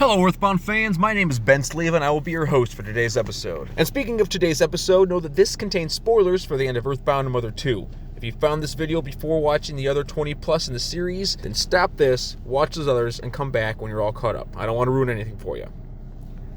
Hello, Earthbound fans. My name is Ben Sleva, and I will be your host for today's episode. And speaking of today's episode, know that this contains spoilers for the end of Earthbound and Mother 2. If you found this video before watching the other 20 plus in the series, then stop this, watch those others, and come back when you're all caught up. I don't want to ruin anything for you.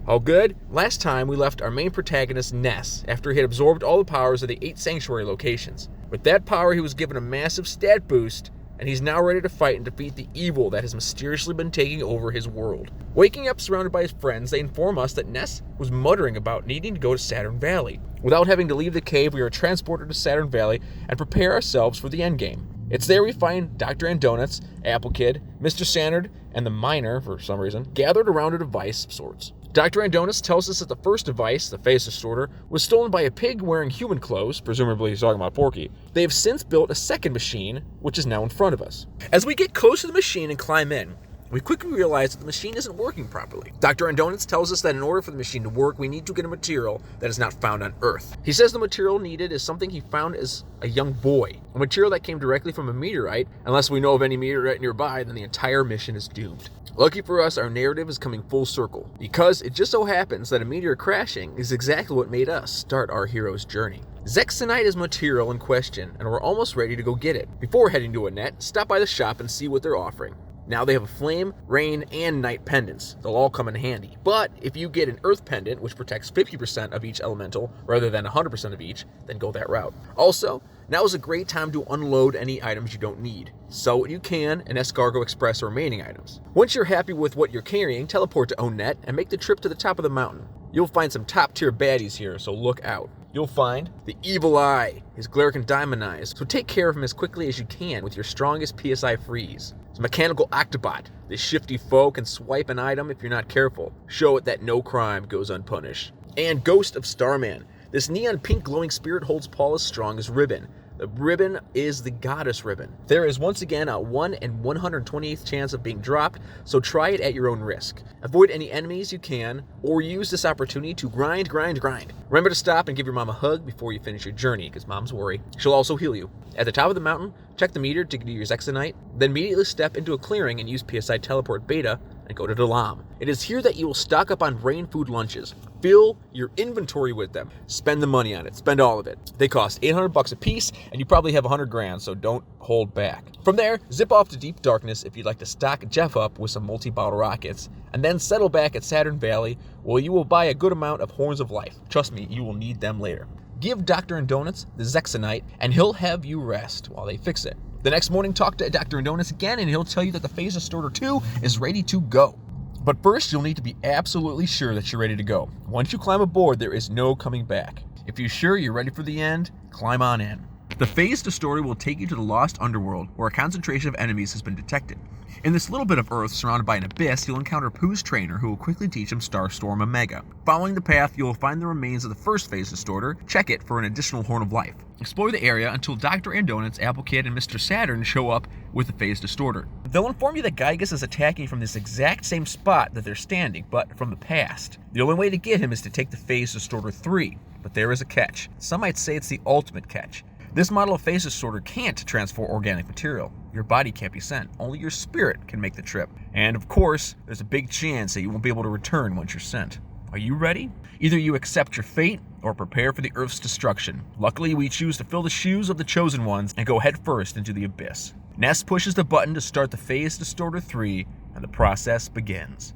All good? Last time, we left our main protagonist, Ness, after he had absorbed all the powers of the 8 sanctuary locations. With that power, he was given a massive stat boost, and he's now ready to fight and defeat the evil that has mysteriously been taking over his world. Waking up surrounded by his friends, they inform us that Ness was muttering about needing to go to Saturn Valley. Without having to leave the cave, we are transported to Saturn Valley and prepare ourselves for the endgame. It's there we find Dr. Andonuts, Apple Kid, Mr. Sandard, and the Miner, for some reason, gathered around a device of sorts. Dr. Andonuts tells us that the first device, the Phase Distorter, was stolen by a pig wearing human clothes, presumably he's talking about Porky. They have since built a second machine, which is now in front of us. As we get close to the machine and climb in, we quickly realize that the machine isn't working properly. Dr. Andonuts tells us that in order for the machine to work, we need to get a material that is not found on Earth. He says the material needed is something he found as a young boy, a material that came directly from a meteorite. Unless we know of any meteorite nearby, then the entire mission is doomed. Lucky for us, our narrative is coming full circle, because it just so happens that a meteor crashing is exactly what made us start our hero's journey. Zexonite is material in question, and we're almost ready to go get it. Before heading to Annette, stop by the shop and see what they're offering. Now they have a flame, rain, and night pendants. They'll all come in handy. But if you get an earth pendant, which protects 50% of each elemental rather than 100% of each, then go that route. Also, now is a great time to unload any items you don't need. Sell what you can and escargo express the remaining items. Once you're happy with what you're carrying, teleport to Onnet and make the trip to the top of the mountain. You'll find some top tier baddies here, so look out. You'll find the Evil Eye, his Glarican Diamond Eyes, so take care of him as quickly as you can with your strongest PSI freeze. His Mechanical Octobot, this shifty foe can swipe an item if you're not careful. Show it that no crime goes unpunished. And Ghost of Starman, this neon pink glowing spirit holds Paula's strongest ribbon. The ribbon is the Goddess Ribbon. There is once again a 1 in 128th chance of being dropped, so try it at your own risk. Avoid any enemies you can, or use this opportunity to grind. Remember to stop and give your mom a hug before you finish your journey, because mom's worry. She'll also heal you. At the top of the mountain, check the meter to get your Zexonite, then immediately step into a clearing and use PSI Teleport Beta and go to Dalam. It is here that you will stock up on brain food lunches. Fill your inventory with them. Spend the money on it. Spend all of it. They cost $800 a piece, and you probably have 100 grand, so don't hold back. From there, zip off to Deep Darkness if you'd like to stock Jeff up with some multi-bottle rockets, and then settle back at Saturn Valley, where you will buy a good amount of Horns of Life. Trust me, you will need them later. Give Dr. Andonuts the Zexonite, and he'll have you rest while they fix it. The next morning, talk to Dr. Andonuts again, and he'll tell you that the Phase Distorter 2 is ready to go. But first, you'll need to be absolutely sure that you're ready to go. Once you climb aboard, there is no coming back. If you're sure you're ready for the end, climb on in. The Phase Distorter will take you to the Lost Underworld, where a concentration of enemies has been detected. In this little bit of Earth surrounded by an abyss, you'll encounter Pooh's trainer, who will quickly teach him Starstorm Omega. Following the path, you will find the remains of the first Phase Distorter. Check it for an additional Horn of Life. Explore the area until Dr. Andonuts, Apple Kid, and Mr. Saturn show up with the Phase Distorter. They'll inform you that Giygas is attacking from this exact same spot that they're standing, but from the past. The only way to get him is to take the Phase Distorter 3, but there is a catch. Some might say it's the ultimate catch. This model of Phase Distorter can't transfer organic material. Your body can't be sent. Only your spirit can make the trip. And of course, there's a big chance that you won't be able to return once you're sent. Are you ready? Either you accept your fate or prepare for the Earth's destruction. Luckily, we choose to fill the shoes of the chosen ones and go headfirst into the abyss. Ness pushes the button to start the Phase Distorter 3, and the process begins.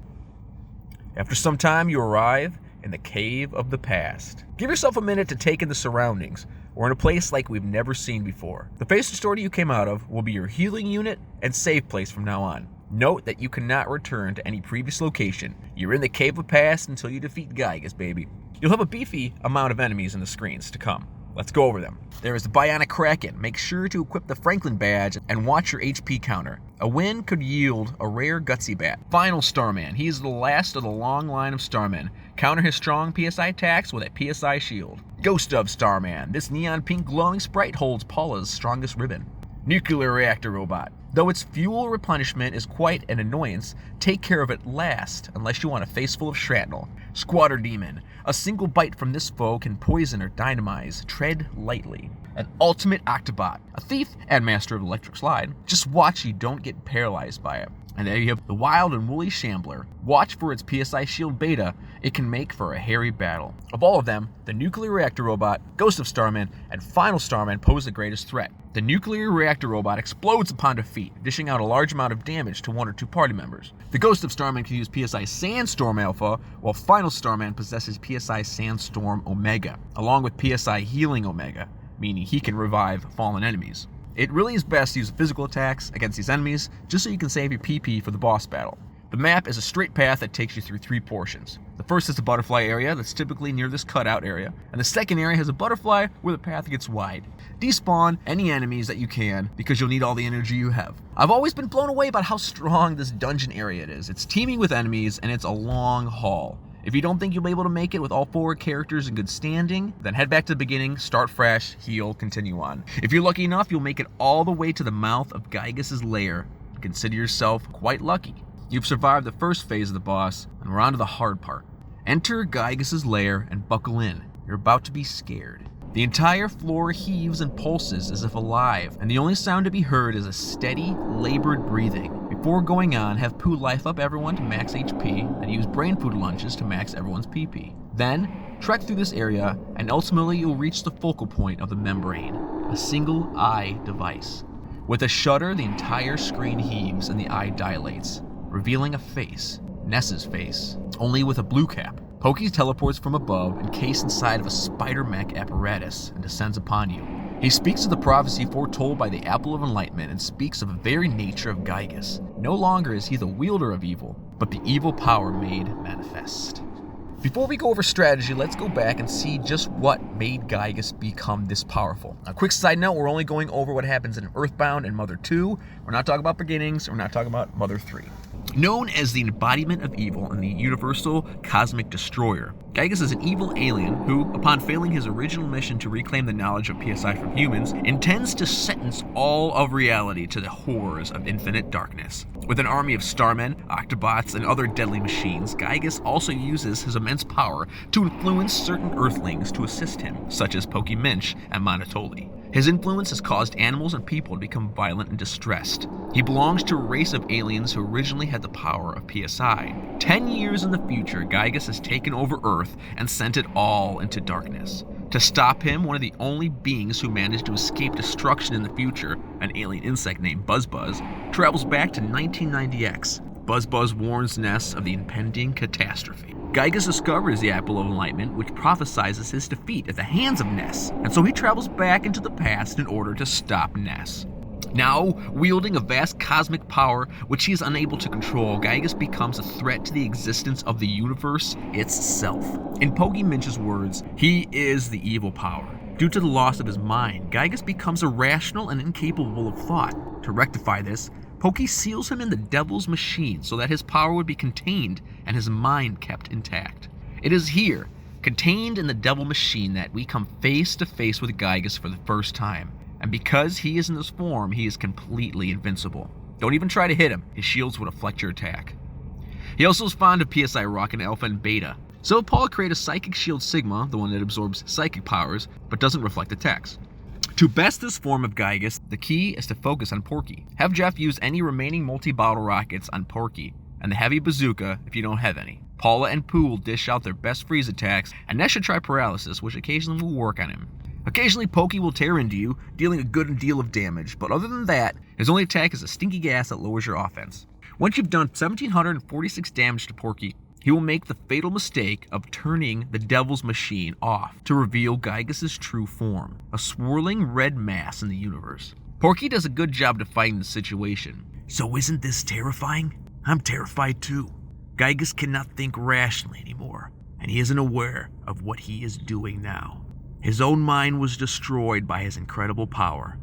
After some time, you arrive in the Cave of the Past. Give yourself a minute to take in the surroundings. We're in a place like we've never seen before. The Phase Distorter you came out of will be your healing unit and save place from now on. Note that you cannot return to any previous location. You're in the Cave of the Past until you defeat Giygas, baby. You'll have a beefy amount of enemies in the screens to come. Let's go over them. There is the Bionic Kraken. Make sure to equip the Franklin badge and watch your HP counter. A win could yield a rare Gutsy Bat. Final Starman. He is the last of the long line of Starmen. Counter his strong PSI attacks with a PSI shield. Ghost of Starman. This neon pink glowing sprite holds Paula's strongest ribbon. Nuclear Reactor Robot. Though its fuel replenishment is quite an annoyance, take care of it last, unless you want a face full of shrapnel. Squatter Demon. A single bite from this foe can poison or dynamize. Tread lightly. An Ultimate Octobot. A thief and master of electric slide. Just watch you don't get paralyzed by it. And there you have the wild and woolly Shambler. Watch for its PSI Shield Beta. It can make for a hairy battle. Of all of them, the Nuclear Reactor Robot, Ghost of Starman, and Final Starman pose the greatest threat. The Nuclear Reactor Robot explodes upon defeat, dishing out a large amount of damage to one or two party members. The Ghost of Starman can use PSI Sandstorm Alpha, while Final Starman possesses PSI Sandstorm Omega, along with PSI Healing Omega, meaning he can revive fallen enemies. It really is best to use physical attacks against these enemies, just so you can save your PP for the boss battle. The map is a straight path that takes you through 3 portions. The first is the butterfly area that's typically near this cutout area, and the second area has a butterfly where the path gets wide. Despawn any enemies that you can, because you'll need all the energy you have. I've always been blown away about how strong this dungeon area is. It's teeming with enemies, and it's a long haul. If you don't think you'll be able to make it with all 4 characters in good standing, then head back to the beginning, start fresh, heal, continue on. If you're lucky enough, you'll make it all the way to the mouth of Giygas' lair. Consider yourself quite lucky. You've survived the first phase of the boss, and we're on to the hard part. Enter Giygas' lair and buckle in. You're about to be scared. The entire floor heaves and pulses as if alive, and the only sound to be heard is a steady, labored breathing. Before going on, have Pooh life up everyone to max HP, and use brain food lunches to max everyone's PP. Then, trek through this area, and ultimately you'll reach the focal point of the membrane, a single eye device. With a shudder, the entire screen heaves and the eye dilates, revealing a face, Ness's face, only with a blue cap. Pokey teleports from above, encased inside of a spider mech apparatus, and descends upon you. He speaks of the prophecy foretold by the Apple of Enlightenment and speaks of the very nature of Giygas. No longer is he the wielder of evil, but the evil power made manifest. Before we go over strategy, let's go back and see just what made Giygas become this powerful. A quick side note, we're only going over what happens in Earthbound and Mother 2. We're not talking about beginnings, we're not talking about Mother 3. Known as the embodiment of evil and the universal cosmic destroyer, Giygas is an evil alien who, upon failing his original mission to reclaim the knowledge of PSI from humans, intends to sentence all of reality to the horrors of infinite darkness. With an army of starmen, Octobots, and other deadly machines, Giygas also uses his immense power to influence certain Earthlings to assist him, such as Pokey Minch and Monotoli. His influence has caused animals and people to become violent and distressed. He belongs to a race of aliens who originally had the power of PSI. 10 years in the future, Giygas has taken over Earth and sent it all into darkness. To stop him, one of the only beings who managed to escape destruction in the future, an alien insect named Buzzbuzz, travels back to 1990X. Buzzbuzz warns Ness of the impending catastrophe. Giygas discovers the Apple of Enlightenment, which prophesizes his defeat at the hands of Ness, and so he travels back into the past in order to stop Ness. Now, wielding a vast cosmic power which he is unable to control, Giygas becomes a threat to the existence of the universe itself. In Pokey Minch's words, he is the evil power. Due to the loss of his mind, Giygas becomes irrational and incapable of thought. To rectify this, Pokey seals him in the devil's machine so that his power would be contained and his mind kept intact. It is here, contained in the devil machine, that we come face to face with Giygas for the first time. And because he is in this form, he is completely invincible. Don't even try to hit him, his shields would deflect your attack. He also is fond of PSI Rocket Alpha and Beta. So Paul created a Psychic Shield Sigma, the one that absorbs psychic powers, but doesn't reflect attacks. To best this form of Giygas, the key is to focus on Porky. Have Jeff use any remaining multi-bottle rockets on Porky, and the heavy bazooka if you don't have any. Paula and Pooh will dish out their best freeze attacks, and Ness should try paralysis, which occasionally will work on him. Occasionally, Pokey will tear into you, dealing a good deal of damage, but other than that, his only attack is a stinky gas that lowers your offense. Once you've done 1,746 damage to Porky, he will make the fatal mistake of turning the devil's machine off to reveal Giygas' true form, a swirling red mass in the universe. Porky does a good job defying the situation. So isn't this terrifying? I'm terrified too. Giygas cannot think rationally anymore, and he isn't aware of what he is doing now. His own mind was destroyed by his incredible power.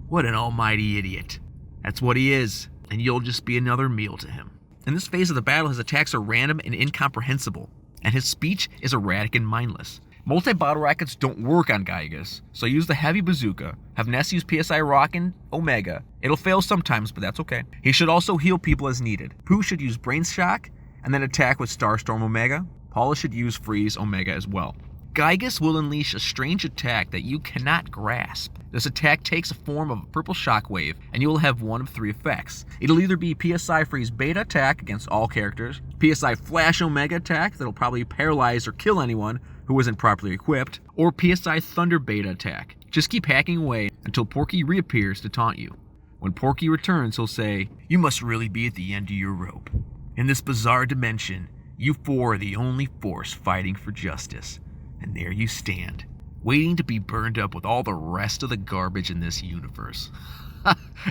What an almighty idiot. That's what he is, and you'll just be another meal to him. In this phase of the battle, his attacks are random and incomprehensible, and his speech is erratic and mindless. Multi-bottle rockets don't work on Giygas, so use the heavy bazooka. Have Ness use PSI Rock and Omega. It'll fail sometimes, but that's okay. He should also heal people as needed. Pooh should use Brain Shock, and then attack with Starstorm Omega. Paula should use Freeze Omega as well. Giygas will unleash a strange attack that you cannot grasp. This attack takes a form of a purple shockwave, and you will have one of 3 effects. It'll either be PSI Freeze Beta attack against all characters, PSI Flash Omega attack that'll probably paralyze or kill anyone who isn't properly equipped, or PSI Thunder Beta attack. Just keep hacking away until Porky reappears to taunt you. When Porky returns, he'll say, "You must really be at the end of your rope. In this bizarre dimension, you 4 are the only force fighting for justice. And there you stand, waiting to be burned up with all the rest of the garbage in this universe."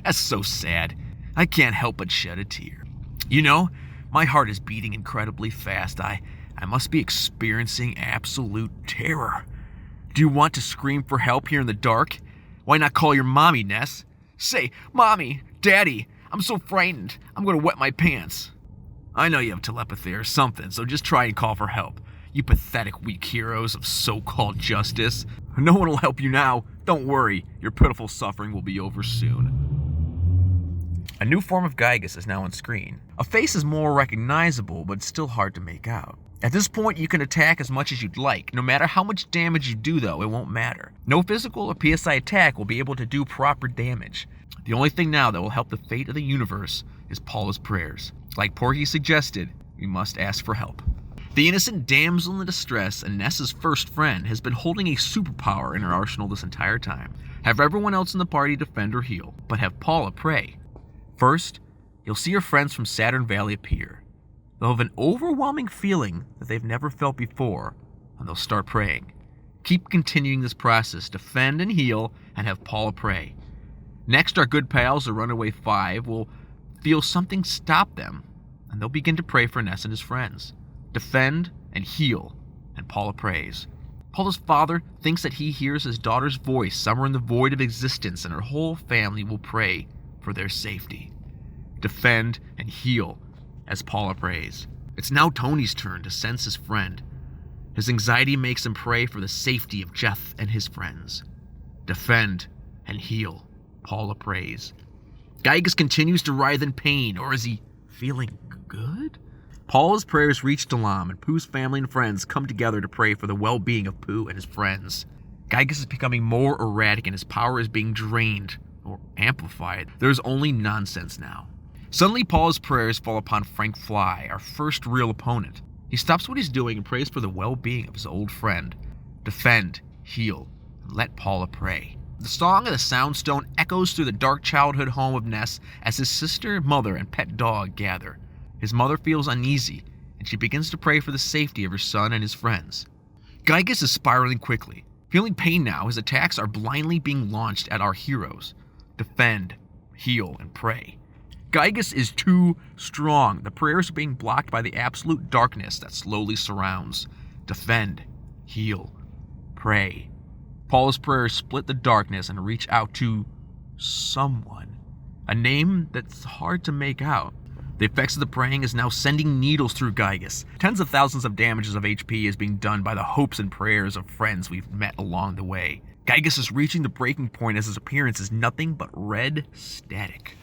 That's so sad. I can't help but shed a tear. You know, my heart is beating incredibly fast. I must be experiencing absolute terror. Do you want to scream for help here in the dark? Why not call your mommy, Ness? Say, "Mommy, Daddy, I'm so frightened. I'm going to wet my pants." I know you have telepathy or something, so just try and call for help. You pathetic weak heroes of so-called justice. No one will help you now. Don't worry, your pitiful suffering will be over soon. A new form of Giygas is now on screen. A face is more recognizable, but still hard to make out. At this point, you can attack as much as you'd like. No matter how much damage you do, though, it won't matter. No physical or PSI attack will be able to do proper damage. The only thing now that will help the fate of the universe is Paula's prayers. Like Porky suggested, we must ask for help. The innocent damsel in distress and Ness's first friend has been holding a superpower in her arsenal this entire time. Have everyone else in the party defend or heal, but have Paula pray. First, you'll see your friends from Saturn Valley appear. They'll have an overwhelming feeling that they've never felt before, and they'll start praying. Keep continuing this process, defend and heal, and have Paula pray. Next, our good pals, the Runaway 5, will feel something stop them, and they'll begin to pray for Ness and his friends. Defend and heal, and Paula prays. Paula's father thinks that he hears his daughter's voice somewhere in the void of existence, and her whole family will pray for their safety. Defend and heal, as Paula prays. It's now Tony's turn to sense his friend. His anxiety makes him pray for the safety of Jeff and his friends. Defend and heal, Paula prays. Giygas continues to writhe in pain, or is he feeling good? Paula's prayers reach Dalam, and Pooh's family and friends come together to pray for the well-being of Pooh and his friends. Giygas is becoming more erratic, and his power is being drained, or amplified. There's only nonsense now. Suddenly, Paula's prayers fall upon Frank Fly, our first real opponent. He stops what he's doing and prays for the well-being of his old friend. Defend, heal, and let Paula pray. The song of the Soundstone echoes through the dark childhood home of Ness as his sister, mother, and pet dog gather. His mother feels uneasy, and she begins to pray for the safety of her son and his friends. Giygas is spiraling quickly. Feeling pain now, his attacks are blindly being launched at our heroes. Defend, heal, and pray. Giygas is too strong. The prayers are being blocked by the absolute darkness that slowly surrounds. Defend, heal, pray. Paula's prayers split the darkness and reach out to someone. A name that's hard to make out. The effects of the praying is now sending needles through Giygas. Tens of thousands of damages of HP is being done by the hopes and prayers of friends we've met along the way. Giygas is reaching the breaking point as his appearance is nothing but red static.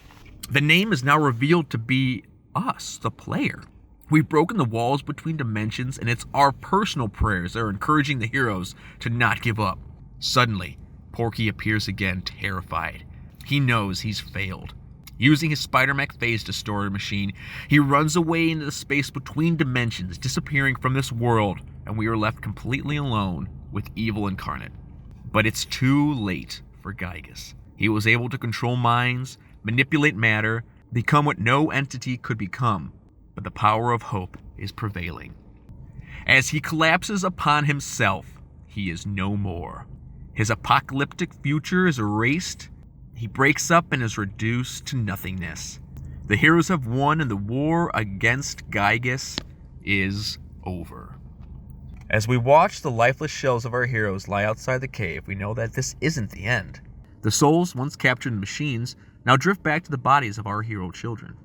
The name is now revealed to be us, the player. We've broken the walls between dimensions, and it's our personal prayers that are encouraging the heroes to not give up. Suddenly, Porky appears again, terrified. He knows he's failed. Using his Spider-Mech phase destroyer machine, he runs away into the space between dimensions, disappearing from this world, and we are left completely alone with Evil Incarnate. But it's too late for Giygas. He was able to control minds, manipulate matter, become what no entity could become, but the power of hope is prevailing. As he collapses upon himself, he is no more. His apocalyptic future is erased. He breaks up and is reduced to nothingness. The heroes have won, and the war against Giygas is over. As we watch the lifeless shells of our heroes lie outside the cave, we know that this isn't the end. The souls, once captured in machines, now drift back to the bodies of our hero children.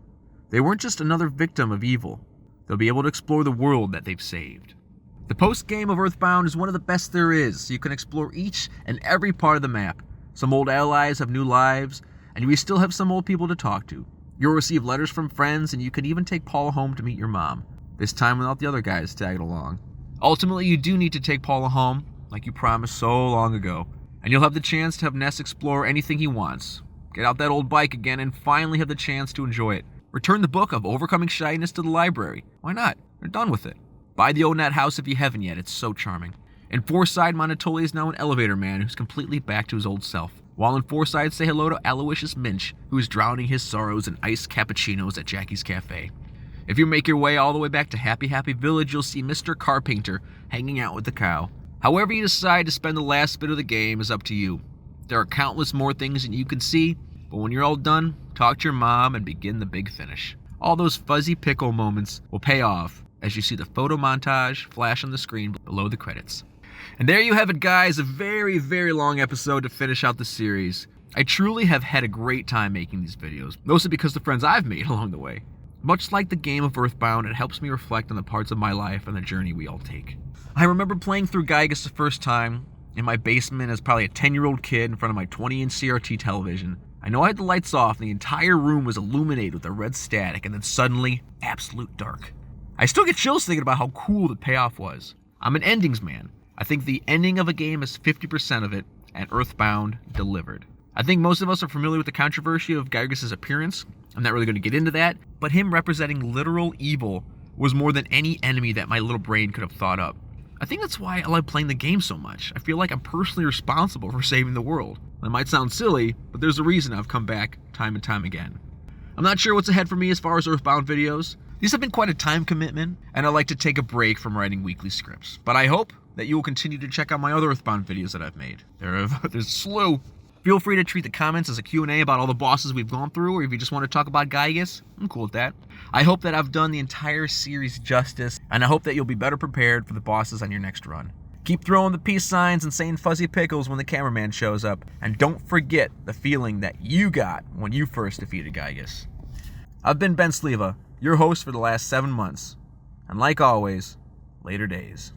They weren't just another victim of evil. They'll be able to explore the world that they've saved. The post-game of Earthbound is one of the best there is. You can explore each and every part of the map. Some old allies have new lives, and we still have some old people to talk to. You'll receive letters from friends, and you can even take Paula home to meet your mom, this time without the other guys tagging along. Ultimately, you do need to take Paula home, like you promised so long ago, and you'll have the chance to have Ness explore anything he wants. Get out that old bike again and finally have the chance to enjoy it. Return the book of Overcoming Shyness to the library. Why not? They're done with it. Buy the Onat house if you haven't yet, it's so charming. In Forside, Monotoli is now an elevator man who's completely back to his old self. While in Forside, say hello to Aloysius Minch, who is drowning his sorrows in iced cappuccinos at Jackie's Cafe. If you make your way all the way back to Happy Happy Village, you'll see Mr. Carpainter hanging out with the cow. However you decide to spend the last bit of the game is up to you. There are countless more things than you can see, but when you're all done, talk to your mom and begin the big finish. All those fuzzy pickle moments will pay off as you see the photo montage flash on the screen below the credits. And there you have it, guys, a very, very long episode to finish out the series. I truly have had a great time making these videos, mostly because of the friends I've made along the way. Much like the game of Earthbound, it helps me reflect on the parts of my life and the journey we all take. I remember playing through Giygas the first time in my basement as probably a 10-year-old kid in front of my 20-inch CRT television. I know I had the lights off and the entire room was illuminated with a red static, and then suddenly, absolute dark. I still get chills thinking about how cool the payoff was. I'm an endings man. I think the ending of a game is 50% of it, and Earthbound delivered. I think most of us are familiar with the controversy of Giygas' appearance. I'm not really going to get into that, but him representing literal evil was more than any enemy that my little brain could have thought up. I think that's why I love playing the game so much. I feel like I'm personally responsible for saving the world. That might sound silly, but there's a reason I've come back time and time again. I'm not sure what's ahead for me as far as Earthbound videos. These have been quite a time commitment, and I like to take a break from writing weekly scripts. But I hope that you will continue to check out my other Earthbound videos that I've made. There's a slew. Feel free to treat the comments as a Q&A about all the bosses we've gone through, or if you just want to talk about Giygas, I'm cool with that. I hope that I've done the entire series justice, and I hope that you'll be better prepared for the bosses on your next run. Keep throwing the peace signs and saying fuzzy pickles when the cameraman shows up, and don't forget the feeling that you got when you first defeated Giygas. I've been Ben Sleva, your host for the last 7 months, and like always, later days.